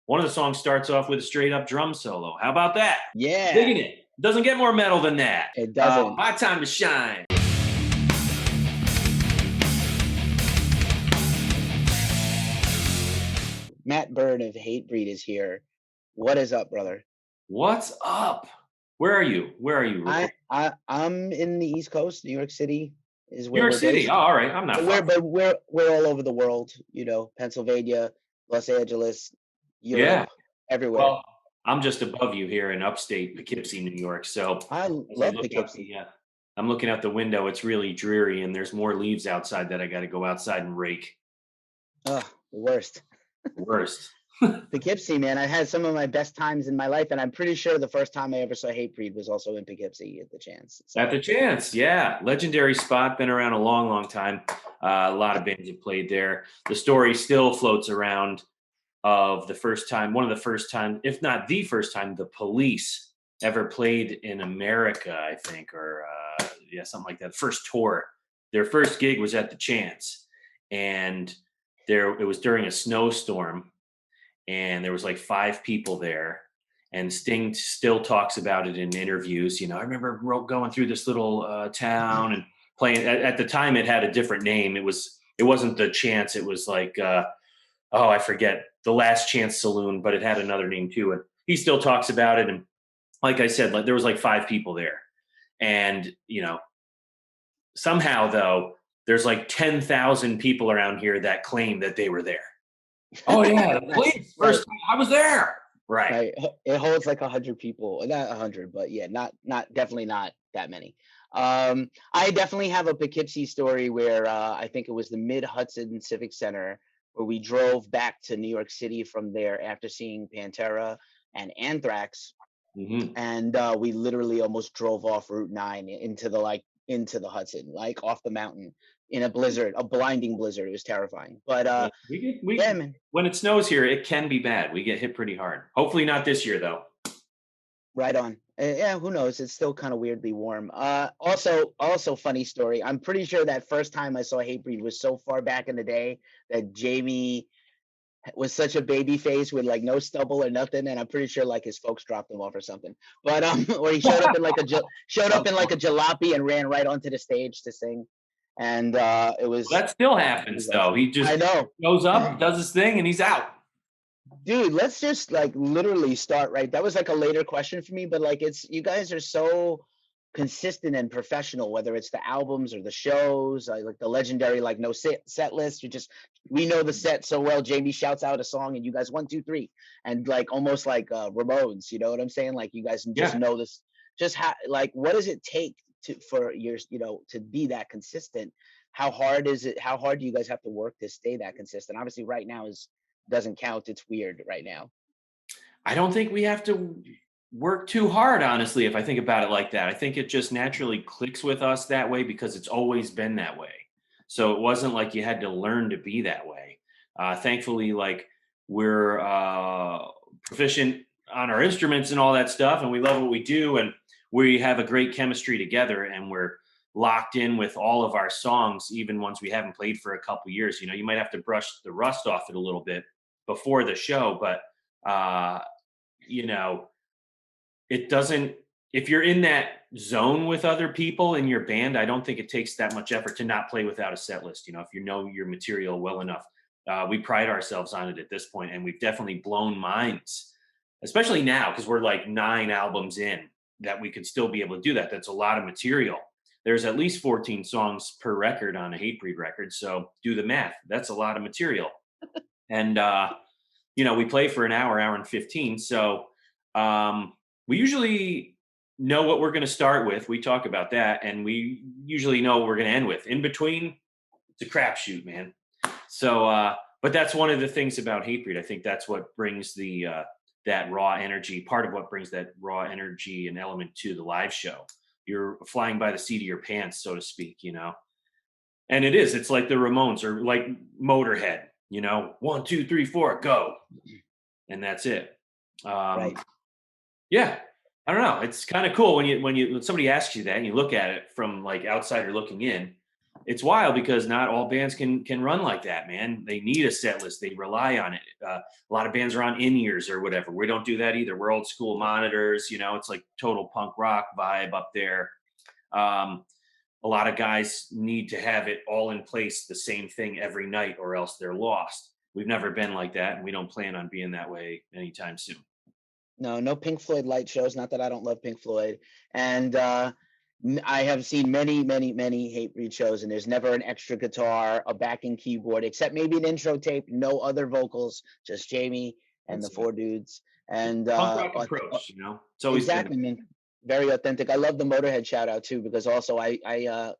One of the songs starts off with a straight up drum solo. How about that? Yeah. Digging it. Doesn't get more metal than that. It doesn't. My time to shine. Matt Byrne of Hatebreed is here. What is up, brother? What's up? Where are you? I'm in the East Coast. New York City is New where York we're City. based. Oh, all right. I'm not far. But we're all over the world. Pennsylvania, Los Angeles, Europe, everywhere. Well, I'm just above you here in upstate Poughkeepsie, New York. So I love Poughkeepsie. I'm looking out the window. It's really dreary, and there's more leaves outside that I got to go outside and rake. Ugh, the worst. Worst. Poughkeepsie, man. I had some of my best times in my life, and I'm pretty sure the first time I ever saw Hatebreed was also in Poughkeepsie at the Chance. So. At the Chance, yeah. Legendary spot, been around a long, long time. A lot of bands have played there. The story still floats around of the first time, one of the first time, if not the first time, the Police ever played in America, I think, or something like that. First tour. Their first gig was at the Chance, and it was during a snowstorm, and there was like 5 people there. And Sting still talks about it in interviews. I remember going through this little town and playing. At the time, it had a different name. It wasn't the Chance. It was like I forget, the Last Chance Saloon, but it had another name too. And he still talks about it. And like I said, there was like 5 people there, and somehow though, there's like 10,000 people around here that claim that they were there. Oh yeah, the Police first time I was there. Right. It holds like 100 people, not 100, but yeah, not definitely not that many. I definitely have a Poughkeepsie story where I think it was the Mid-Hudson Civic Center where we drove back to New York City from there after seeing Pantera and Anthrax. Mm-hmm. And we literally almost drove off Route 9 into the Hudson, like off the mountain in a blizzard, a blinding blizzard. It was terrifying. But man. When it snows here, it can be bad. We get hit pretty hard. Hopefully not this year, though. Right on. Yeah, who knows? It's still kind of weirdly warm. Also funny story. I'm pretty sure that first time I saw Hatebreed was so far back in the day that Jamey was such a baby face with like no stubble or nothing, and I'm pretty sure like his folks dropped him off or something. But or he showed up in like a jalopy and ran right onto the stage to sing. And it was that still happens though. He just goes up, does his thing, and he's out. Dude, let's just like literally start right. That was like a later question for me, but like you guys are so consistent and professional, whether it's the albums or the shows, like the legendary like no set list. We know the set so well. Jamey shouts out a song and you guys 1, 2, 3, and like almost like Ramones. You know what I'm saying? Like you guys just know this. Just like what does it take for years, to be that consistent? How hard is it? How hard do you guys have to work to stay that consistent? Obviously, right now doesn't count. It's weird right now. I don't think we have to work too hard, honestly, if I think about it like that. I think it just naturally clicks with us that way because it's always been that way. So it wasn't like you had to learn to be that way. Thankfully, like we're proficient on our instruments and all that stuff, and we love what we do, and we have a great chemistry together, and we're locked in with all of our songs, even ones we haven't played for a couple years. You might have to brush the rust off it a little bit before the show, but it doesn't, if you're in that zone with other people in your band, I don't think it takes that much effort to not play without a set list. If you know your material well enough. We pride ourselves on it at this point, and we've definitely blown minds, especially now because we're like 9 albums in, that we could still be able to do that. That's a lot of material. There's at least 14 songs per record on a Hatebreed record, so do the math. That's a lot of material. And we play for an hour and 15, so we usually know what we're going to start with. We talk about that, and we usually know what we're going to end with. In between, it's a crapshoot, man. So, but that's one of the things about Hatebreed. I think that's what brings that raw energy. Part of what brings that raw energy and element to the live show. You're flying by the seat of your pants, so to speak. And it's like the Ramones or like Motorhead. 1, 2, 3, 4, go, and that's it. Right. Yeah, I don't know. It's kind of cool when somebody asks you that and you look at it from like outsider looking in. it's wild because not all bands can run like that, man. They need a set list. They rely on it. A lot of bands are on in-ears or whatever. We don't do that either. We're old school monitors. It's like total punk rock vibe up there. Um, a lot of guys need to have it all in place, the same thing every night, or else they're lost. We've never been like that, and we don't plan on being that way anytime soon. No, no Pink Floyd light shows. Not that I don't love Pink Floyd, and I have seen many, many, many Hatebreed shows, and there's never an extra guitar, a backing keyboard, except maybe an intro tape. No other vocals, just Jamie and the That's four dudes. And punk rock approach. It's always been exactly, man. Very authentic. I love the Motorhead shout out too, because also I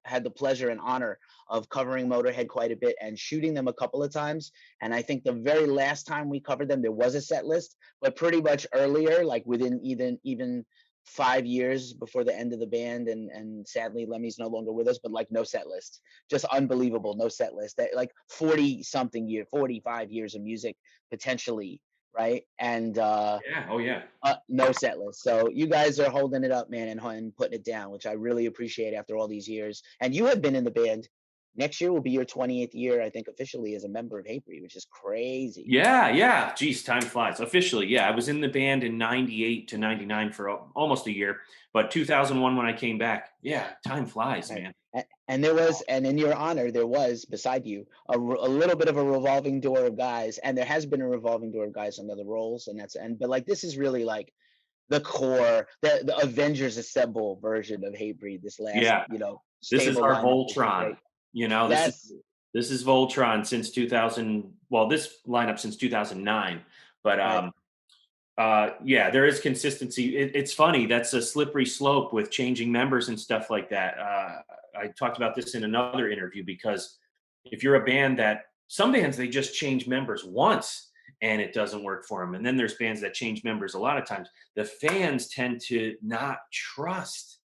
had the pleasure and honor of covering Motorhead quite a bit and shooting them a couple of times. And I think the very last time we covered them, there was a set list, but pretty much earlier, like within even 5 years before the end of the band, and sadly Lemmy's no longer with us, but like no set list, just unbelievable, no set list. That like 40 something year, 45 years of music potentially, right? And yeah. Oh yeah. no set list. So you guys are holding it up, man, and putting it down, which I really appreciate after all these years. And you have been in the band. Next year will be your 28th year, I think, officially as a member of Hatebreed, which is crazy. Yeah, yeah. Geez, time flies. Officially, yeah. I was in the band in 98 to 99 for almost a year, but 2001 when I came back. Yeah, time flies, Right. man. And there was, and in your honor, there was beside you a little bit of a revolving door of guys, and there has been a revolving door of guys on other roles, and but like this is really like the core, the Avengers Assemble version of Hatebreed. This last, Yeah, this is stable our lineup, which is Voltron. great. This is Yes, this is Voltron since 2000. Well, this lineup since 2009. But right. yeah, there is consistency. It's funny. That's a slippery slope with changing members and stuff like that. I talked about this in another interview because if you're a band that some bands they just change members once and it doesn't work for them, and then there's bands that change members a lot of times. The fans tend to not trust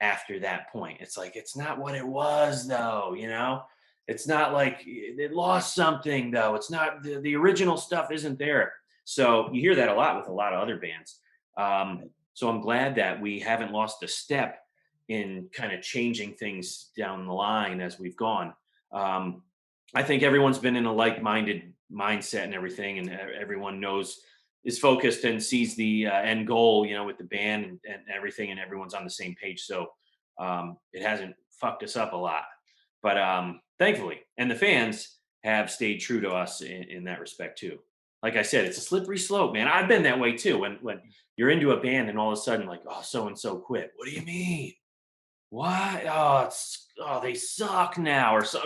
after that point. It's like it's not what it was though. It's not like it lost something though. It's not the original stuff isn't there. So you hear that a lot with a lot of other bands. Right. So I'm glad that we haven't lost a step in kind of changing things down the line as we've gone. Um, I think everyone's been in a like-minded mindset and everything, and everyone knows is focused and sees the end goal, with the band and everything, and everyone's on the same page. So it hasn't fucked us up a lot, but thankfully, and the fans have stayed true to us in that respect too. Like I said, it's a slippery slope, man. I've been that way too. When you're into a band and all of a sudden, like, oh, so and so quit. What do you mean? What? Oh, they suck now, or so.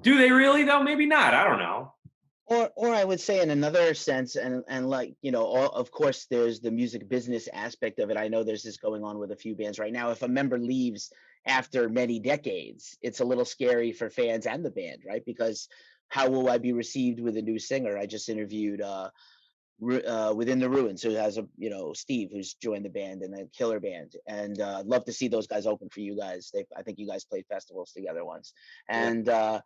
Do they really though? Maybe not. I don't know. Or I would say in another sense, and like of course there's the music business aspect of it. I know there's this going on with a few bands right now. If a member leaves after many decades, it's a little scary for fans and the band, right? Because how will I be received with a new singer? I just interviewed Within the Ruins, who has a Steve, who's joined the band and a killer band, and I'd love to see those guys open for you guys. I think you guys played festivals together once, Yeah. and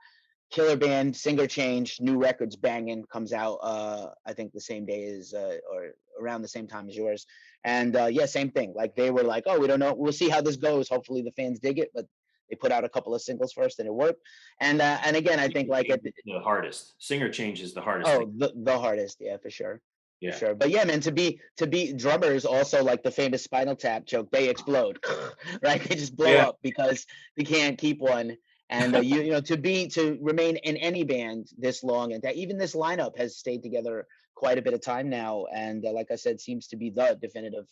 killer band, singer change, new records banging, comes out I think the same day as or around the same time as yours. And yeah, same thing. Like they were like, oh, we don't know, we'll see how this goes. Hopefully the fans dig it, but they put out a couple of singles first and it worked. And again, I think Singer like change is the hardest. Singer change is the hardest thing. oh, the hardest, yeah, for sure. For Yeah. sure. But yeah, man, to be drummers also, like the famous Spinal Tap joke, they explode, right? They just blow Yeah. up because they can't keep one. And to remain in any band this long, and that even this lineup has stayed together quite a bit of time now, and like I said, seems to be the definitive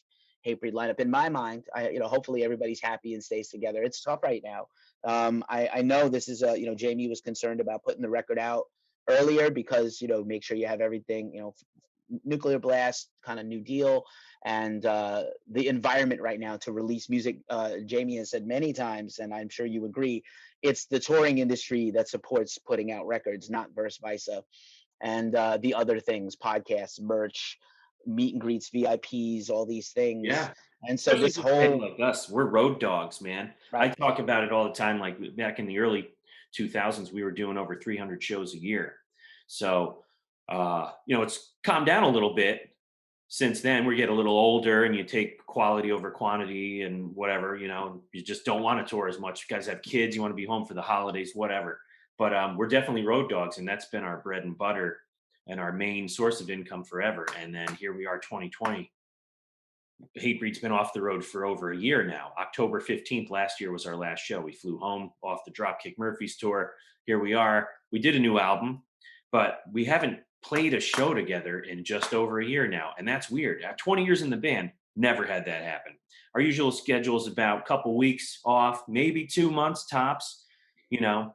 Hatebreed lineup in my mind. Hopefully everybody's happy and stays together. It's tough right now. I know this is Jamie was concerned about putting the record out earlier because make sure you have everything, nuclear blast kind of new deal, and the environment right now to release music. Jamie has said many times, and I'm sure you agree, it's the touring industry that supports putting out records, not verse versa. And the other things, podcasts, merch, meet and greets, VIPs, all these things. Yeah. And so Especially this for a band whole like us, we're road dogs, man. I right, talk about it all the time. Like back in the early 2000s, we were doing over 300 shows a year. So, it's calmed down a little bit, since then we get a little older and you take quality over quantity and whatever, you know, you just don't want to tour as much. You guys have kids, you want to be home for the holidays, whatever. But we're definitely road dogs, and that's been our bread and butter and our main source of income forever. And then here we are, 2020. Hatebreed's been off the road for over a year now. October 15th last year was our last show. We flew home off the Dropkick Murphys tour. Here we are. We did a new album, but we haven't played a show together in just over a year now. And that's weird. 20 years in the band, never had that happen. Our usual schedule is about a couple weeks off, maybe 2 months tops, you know,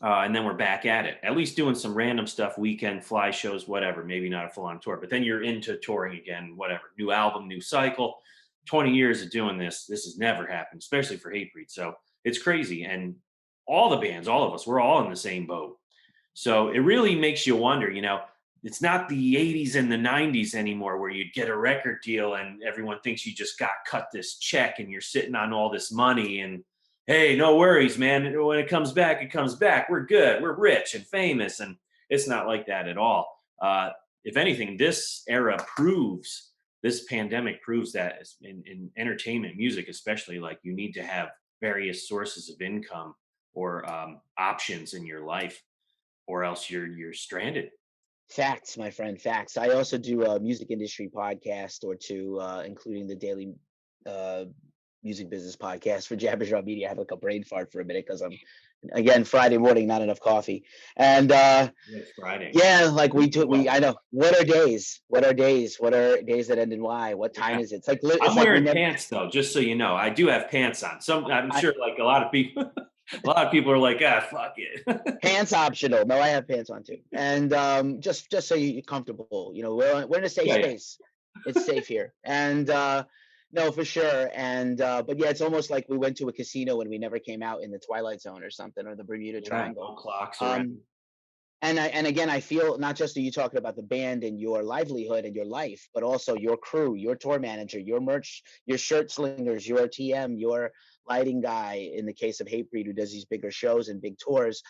and then we're back at least doing some random stuff, weekend fly shows, whatever, maybe not a full on tour, but then you're into touring again, whatever, new album, new cycle. 20 years of doing this has never happened, especially for Hatebreed. So it's crazy. And all the bands, all of us, we're all in the same boat. So it really makes you wonder, you know, it's not the 80s and the 90s anymore where you'd get a record deal and everyone thinks you just got cut this check and you're sitting on all this money and hey, no worries, man. When it comes back, it comes back. We're good. We're rich and famous. And it's not like that at all. If anything, this pandemic proves that in entertainment, music especially, like you need to have various sources of income or options in your life, or else you're stranded. Facts, my friend, facts. I also do a music industry podcast or two, including the daily uh, music business podcast for Jabberjaw Media. I have like a brain fart for a minute because I'm, again, Friday morning, not enough coffee. And It's Friday. yeah, like I know. What are days? What are days? What are days that end in Y? What time Yeah. is it? It's like, I'm it's like we wearing never, pants though, just so you know. I do have pants on. I'm I, sure like a lot of people, a lot of people are like, ah, fuck it. pants optional. No, I have pants on too. And just so you're comfortable, we're in a safe Yeah, yeah. space. It's safe here. And no, for sure. And but yeah, it's almost like we went to a casino and we never came out in the Twilight Zone or something, or the Bermuda Yeah, Triangle. no clocks around. Um, and again, I feel not just are you talking about the band and your livelihood and your life, but also your crew, your tour manager, your merch, your shirt slingers, your TM, your lighting guy in the case of Hatebreed, who does these bigger shows and big tours,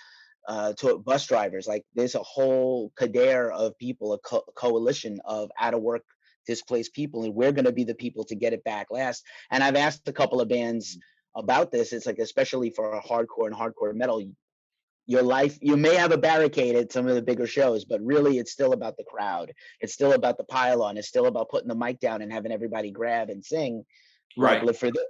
to bus drivers. Like there's a whole cadre of people, a coalition of out of work displaced people, and we're going to be the people to get it back last. And I've asked a couple of bands about this. It's like, especially for hardcore and hardcore metal, your life, you may have a barricade at some of the bigger shows, but really it's still about the crowd. It's still about the pylon. It's still about putting the mic down and having everybody grab and sing, like Right.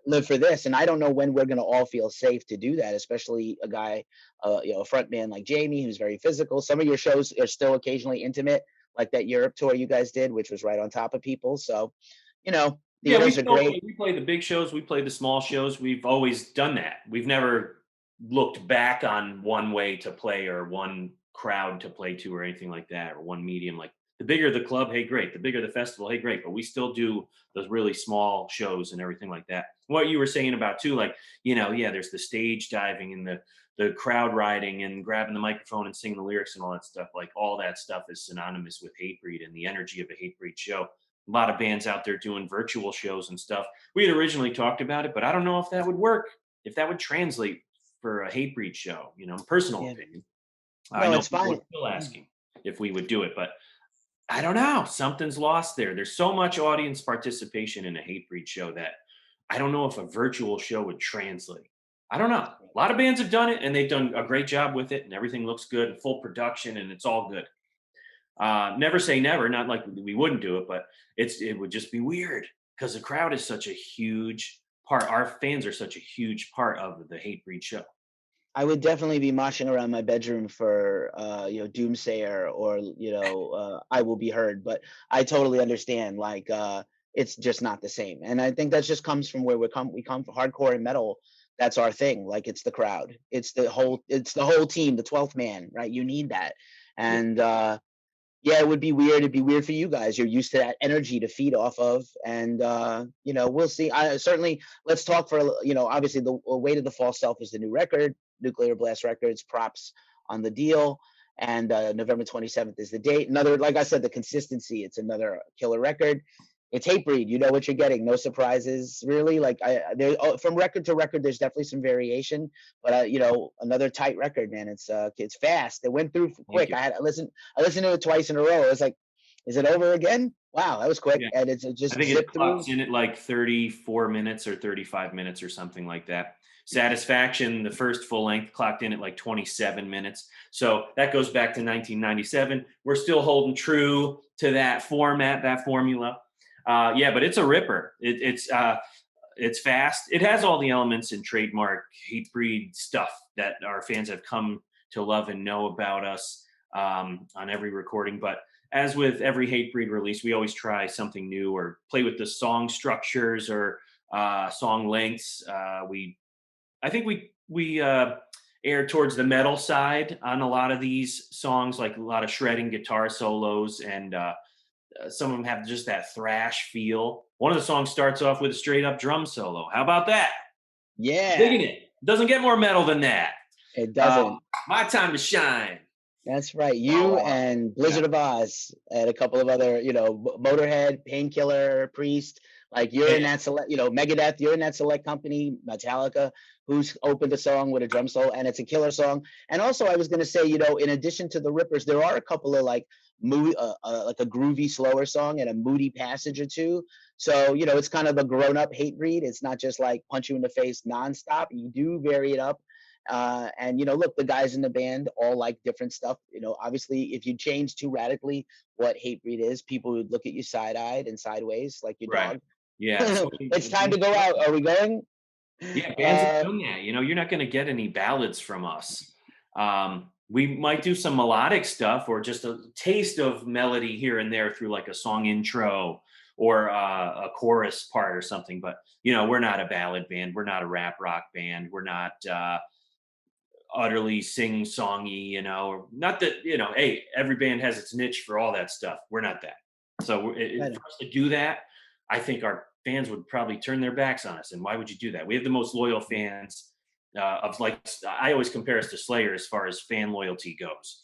live for this. And I don't know when we're going to all feel safe to do that, especially a guy, a front man like Jamey, who's very physical. Some of your shows are still occasionally intimate, like that Europe tour you guys did, which was right on top of people. So, Yeah, we those are still great. we play the big shows, we play the small shows. We've always done that. We've never looked back on one way to play or one crowd to play to or anything like that, or one medium. Like the bigger the club, hey, great. The bigger the festival, hey, great. But we still do those really small shows and everything like that. What you were saying about too, like, yeah, there's the stage diving and the crowd riding and grabbing the microphone and singing the lyrics and all that stuff. Like all that stuff is synonymous with Hatebreed and the energy of a Hatebreed show. A lot of bands out there doing virtual shows and stuff. We had originally talked about it, but I don't know if that would work, if that would translate for a Hatebreed show, personal Yeah. opinion. I No, know it's people are fine. still asking if we would do it, but I don't know. Something's lost there. There's so much audience participation in a Hatebreed show that I don't know if a virtual show would translate. I don't know. A lot of bands have done it and they've done a great job with it and everything looks good and full production and it's all good. Never say never, not like we wouldn't do it, but it would just be weird because the crowd is such a huge part. Our fans are such a huge part of the Hatebreed show. I would definitely be moshing around my bedroom for Doomsayer or I Will Be Heard, but I totally understand, like it's just not the same. And I think that just comes from where we come from hardcore and metal. That's our thing. Like it's the crowd. It's the whole team, the 12th man, right? You need that. Yeah. And yeah, it would be weird. It'd be weird for you guys. You're used to that energy to feed off of, and we'll see. I certainly let's talk for obviously the weight of the false self is the new record, Nuclear Blast Records. Props on the deal, and November 27th is the date. Another, like I said, the consistency. It's another killer record. It's Hatebreed. You know what you're getting. No surprises, really. Like from record to record, there's definitely some variation, but another tight record, man. It's fast. It went through Thank quick. you. I listened to it twice in a row. It was like Is it over again? Wow, that was quick. Yeah. And it I just think it zipped clocks through. in at like 34 minutes or 35 minutes or something like that. Satisfaction, the first full length, clocked in at like 27 minutes. So that goes back to 1997. We're still holding true to that format, that formula. Yeah, but it's a ripper. It's fast. It has all the elements and trademark Hatebreed stuff that our fans have come to love and know about us on every recording. But as with every Hatebreed release, we always try something new or play with the song structures or song lengths. I think we air towards the metal side on a lot of these songs, like a lot of shredding guitar solos, and some of them have just that thrash feel. One of the songs starts off with a straight up drum solo. How about that? Yeah, Digging it. Doesn't get more metal than that. it Uh, doesn't. My time to shine. That's right. So You and yeah, Blizzard of Oz and a couple of other, Motorhead, Painkiller, Priest. Like you're yeah, in that select, Megadeth. You're in that select company, Metallica, who's opened a song with a drum solo, and it's a killer song. And also, I was gonna say, in addition to the rippers, there are a couple of like movie, like a groovy, slower song and a moody passage or two. So it's kind of a grown-up hate breed. It's not just like punch you in the face nonstop. You do vary it up, and look, the guys in the band all like different stuff. Obviously, if you change too radically what Hatebreed is, people would look at you side-eyed and sideways like your right. dog. Yeah. So It's time to go out. Are we going? yeah, bands have uh done that. You're not going to get any ballads from us. We might do some melodic stuff or just a taste of melody here and there through like a song intro or a chorus part or something. But we're not a ballad band. We're not a rap rock band. We're not utterly sing-songy. Or not that Hey, every band has its niche for all that stuff. We're not that. So Right. for us to do that, I think our fans would probably turn their backs on us. And why would you do that? We have the most loyal fans of like I always compare us to Slayer as far as fan loyalty goes.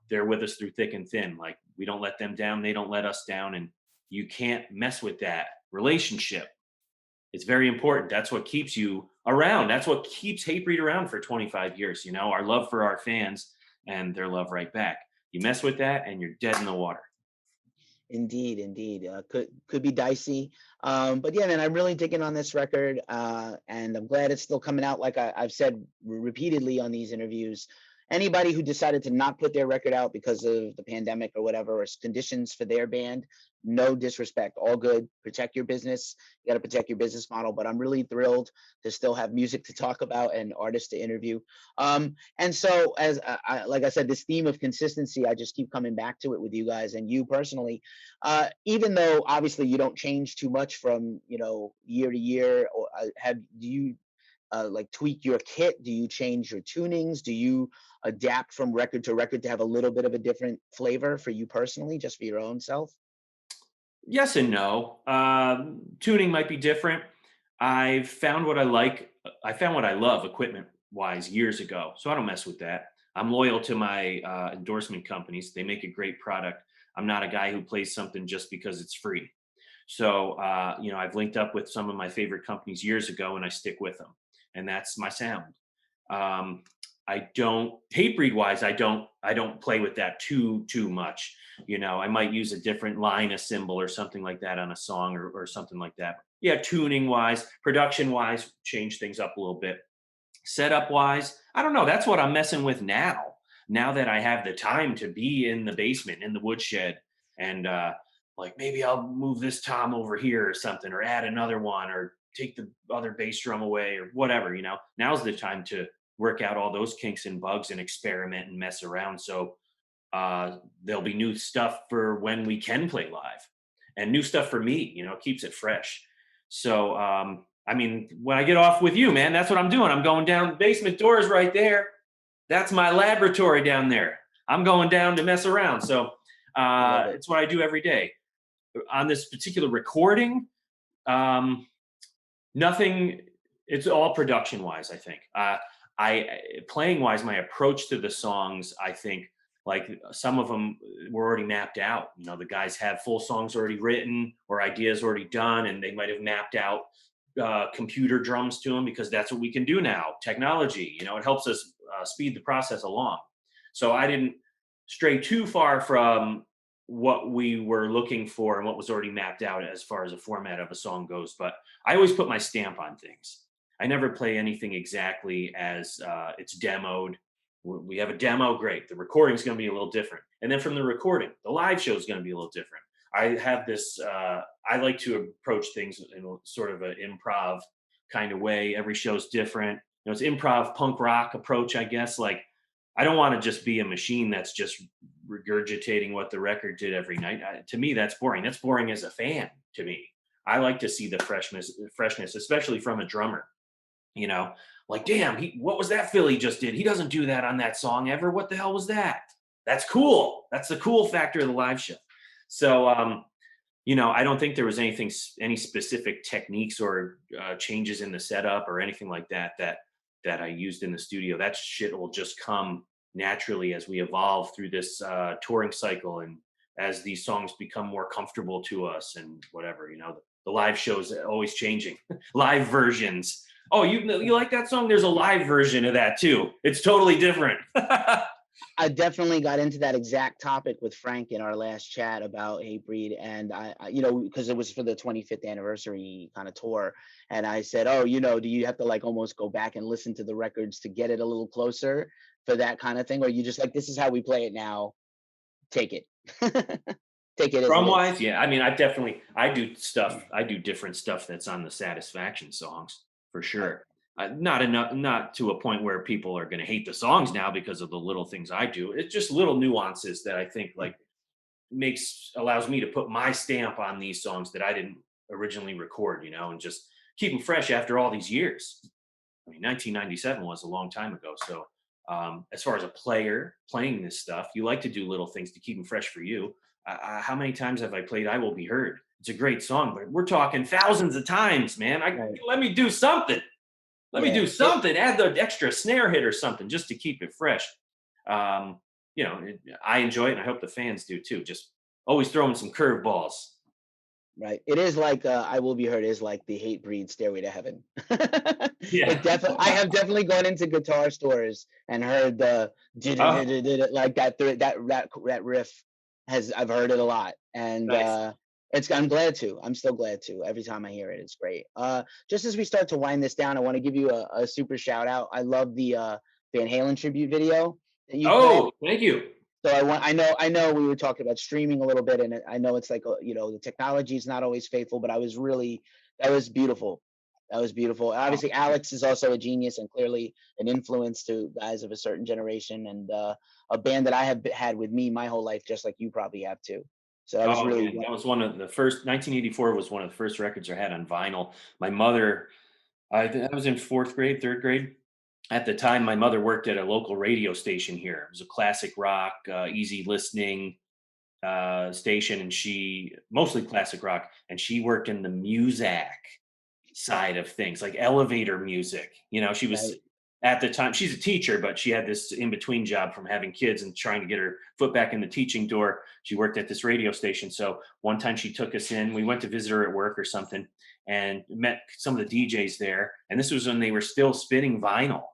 They're with us through thick and thin. Like we don't let them down, they don't let us down, and you can't mess with that relationship. It's very important. That's what keeps you around. That's what keeps Hatebreed around for 25 years. Our love for our fans and their love right back. You mess with that, and you're dead in the water. Indeed, indeed. Could be dicey. But yeah, man, I'm really digging on this record, and I'm glad it's still coming out. Like I've said repeatedly on these interviews, anybody who decided to not put their record out because of the pandemic or whatever, or conditions for their band, no disrespect, all good. Protect your business. You got to protect your business model. But I'm really thrilled to still have music to talk about and artists to interview. And so, as like I said, this theme of consistency, I just keep coming back to it with you guys and you personally. Even though obviously you don't change too much from year to year, or have do you like tweak your kit? Do you change your tunings? Do you adapt from record to record to have a little bit of a different flavor for you personally, just for your own self? Yes and no. Tuning might be different. I've found what I like. I found what I love equipment wise years ago. So I don't mess with that. I'm loyal to my endorsement companies. They make a great product. I'm not a guy who plays something just because it's free. So, I've linked up with some of my favorite companies years ago and I stick with them. And that's my sound. Um, I don't hate breed wise. I don't play with that too much. I might use a different line, a symbol, or something like that on a song or something like that. Yeah, tuning wise, production wise, change things up a little bit. Setup wise, I don't know. That's what I'm messing with now. Now that I have the time to be in the basement, in the woodshed, and like maybe I'll move this tom over here or something, or add another one, or take the other bass drum away, or whatever. Now's the time to work out all those kinks and bugs and experiment and mess around. So there'll be new stuff for when we can play live, and new stuff for me. Keeps it fresh. So I mean, when I get off with you, man, that's what I'm doing. I'm going down. Basement doors right there. That's my laboratory down there. I'm going down to mess around. So Love it. it's what I do every day. On this particular recording, um, nothing. It's all production wise. I think. I playing wise, my approach to the songs, I think, like some of them were already mapped out. The guys have full songs already written or ideas already done, and they might have mapped out computer drums to them because that's what we can do now. Technology, it helps us speed the process along. So I didn't stray too far from what we were looking for and what was already mapped out as far as a format of a song goes. But I always put my stamp on things. I never play anything exactly as it's demoed. We have a demo, great. The recording's going to be a little different, and then from the recording, the live show is going to be a little different. I have this. I like to approach things in sort of an improv kind of way. Every show's different. It's improv punk rock approach, I guess. Like I don't want to just be a machine that's just regurgitating what the record did every night. To me, that's boring. That's boring as a fan. To me, I like to see the freshness, especially from a drummer. You know, like damn, what was that Philly just did? He doesn't do that on that song ever. What the hell was that? That's cool. That's the cool factor of the live show. So, I don't think there was any specific techniques or changes in the setup or anything like that I used in the studio. That shit will just come naturally as we evolve through this touring cycle and as these songs become more comfortable to us and whatever. The live shows are always changing, live versions. Oh, you like that song? There's a live version of that too. It's totally different. I definitely got into that exact topic with Frank in our last chat about Hatebreed, and because it was for the 25th anniversary kind of tour, and I said, oh, do you have to like almost go back and listen to the records to get it a little closer for that kind of thing, or you just like this is how we play it now, take it, take it as it Drum is. wise, yeah. I mean, I do different stuff that's on the Satisfaction songs for Right. sure. Not enough, not to a point where people are going to hate the songs now because of the little things I do. It's just little nuances that I think like allows me to put my stamp on these songs that I didn't originally record, and just keep them fresh after all these years. I mean, 1997 was a long time ago. So, as far as a player playing this stuff, you like to do little things to keep them fresh for you. How many times have I played "I Will Be Heard"? It's a great song, but we're talking thousands of times, man. Right. Let me do something. Let me Yeah. do something. Add the extra snare hit or something just to keep it fresh. Um, I enjoy it, and I hope the fans do too. Just always throwing some curveballs. Right. It is like I Will Be Heard is like the Hatebreed Stairway to Heaven. Yeah. I have definitely gone into guitar stores and heard the Oh, like that riff I've heard it a lot. And nice. I'm glad to. I'm still glad to. Every time I hear it, it's great. Just as we start to wind this down, I want to give you a super shout out. I love the Van Halen tribute video that you put up. Oh, thank you. So I know we were talking about streaming a little bit, and I know it's like the technology is not always faithful, but that was beautiful. That was beautiful. Oh, Obviously, Alex is also a genius and clearly an influence to guys of a certain generation, and a band that I have had with me my whole life, just like you probably have too. So that was Oh really man, that was one of the first. 1984 was one of the first records I had on vinyl. My mother, I was in fourth grade, third grade. At the time, my mother worked at a local radio station here. It was a classic rock, easy listening station, and she mostly classic rock, and she worked in the music side of things, like elevator music. She was right. at the time, she's a teacher, but she had this in between job from having kids and trying to get her foot back in the teaching door. She worked at this radio station. So one time she took us in, we went to visit her at work or something and met some of the DJs there. And this was when they were still spinning vinyl.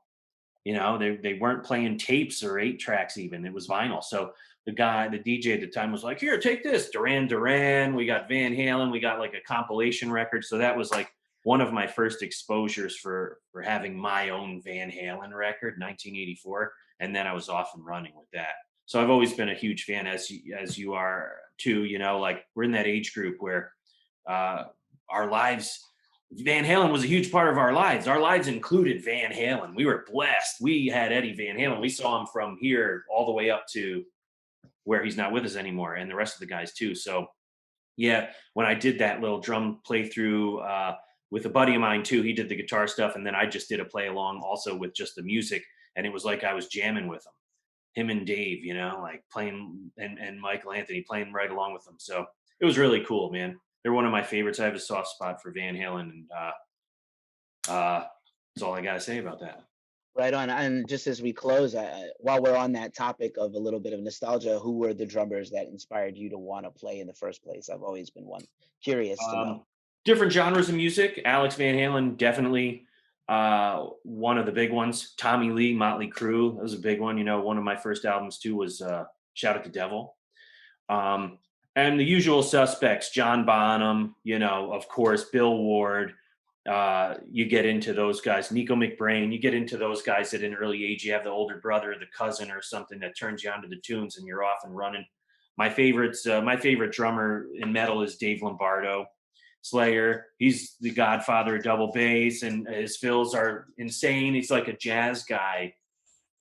They weren't playing tapes or 8 tracks even. It was vinyl. So the DJ at the time was like, here, take this. Duran Duran. We got Van Halen. We got like a compilation record. So that was like one of my first exposures for having my own Van Halen record, 1984. And then I was off and running with that. So I've always been a huge fan, as you are too. Like we're in that age group where uh, our lives, Van Halen was a huge part of our lives. Our lives included Van Halen. We were blessed. We had Eddie Van Halen. We saw him from here all the way up to where he's not with us anymore, and the rest of the guys too. So yeah, when I did that little drum playthrough with a buddy of mine too, he did the guitar stuff, and then I just did a play along also with just the music, and it was like I was jamming with him and Dave, like playing, and Michael Anthony playing right along with them. So it was really cool, man. They're one of my favorites. I have a soft spot for Van Halen, and that's all I gotta say about that. Right on. And just as we close, while we're on that topic of a little bit of nostalgia, who were the drummers that inspired you to want to play in the first place? I've always been curious to know. Um, Different genres of music. Alex Van Halen, definitely one of the big ones. Tommy Lee, Motley Crue, that was a big one. One of my first albums too was "Shout at the Devil." And the usual suspects, John Bonham, of course, Bill Ward. You get into those guys, Nico McBrain. You get into those guys at an early age. You have the older brother, the cousin, or something that turns you onto the tunes, and you're off and running. My favorite drummer in metal is Dave Lombardo, Slayer. He's the godfather of double bass, and his fills are insane. He's like a jazz guy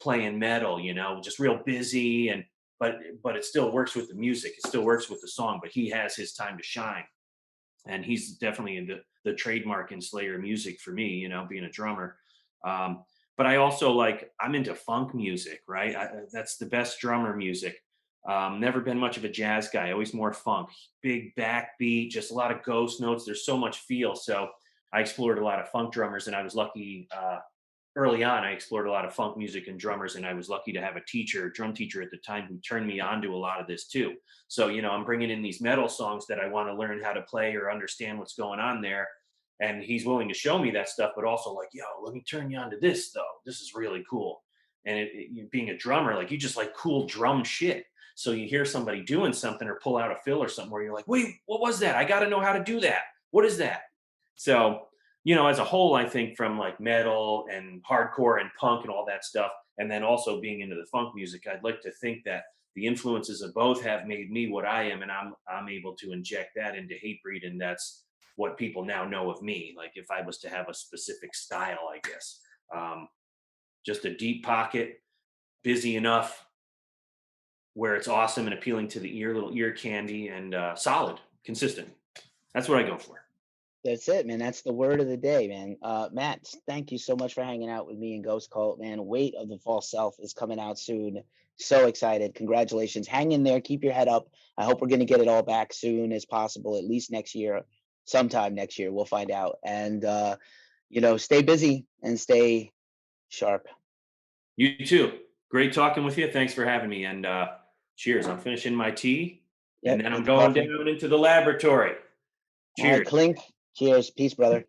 playing metal, just real busy, and but it still works with the music. It still works with the song, but he has his time to shine. And he's definitely the trademark in Slayer music for me, being a drummer. But I also I'm into funk music, right? That's the best drummer music. Never been much of a jazz guy, always more funk, big backbeat, just a lot of ghost notes. There's so much feel. So I explored a lot of funk drummers, and I was lucky early on. I explored a lot of funk music and drummers, and I was lucky to have a teacher, drum teacher at the time, who turned me on to a lot of this too. So, I'm bringing in these metal songs that I want to learn how to play or understand what's going on there. And he's willing to show me that stuff, but also yo, let me turn you on to this though. This is really cool. And being a drummer, you just like cool drum shit. So you hear somebody doing something or pull out a fill or something where you're like, wait, what was that? I got to know how to do that. What is that? So, as a whole, I think from metal and hardcore and punk and all that stuff, and then also being into the funk music, I'd like to think that the influences of both have made me what I am, and I'm able to inject that into Hatebreed, and that's what people now know of me. Like if I was to have a specific style, I guess, um, just a deep pocket, busy enough where it's awesome and appealing to the ear, little ear candy, and solid, consistent. That's what I go for. That's it, man. That's the word of the day, man. Matt, thank you so much for hanging out with me and Ghost Cult, man. Weight of the False Self is coming out soon. So excited. Congratulations. Hang in there. Keep your head up. I hope we're going to get it all back soon as possible, at least next year, sometime next year. We'll find out. And, stay busy and stay sharp. You too. Great talking with you. Thanks for having me. And cheers. I'm finishing my tea, and Yep. then I'm Get the going coffee. down into the laboratory. All right. Cheers. Clink. Cheers. Peace, brother.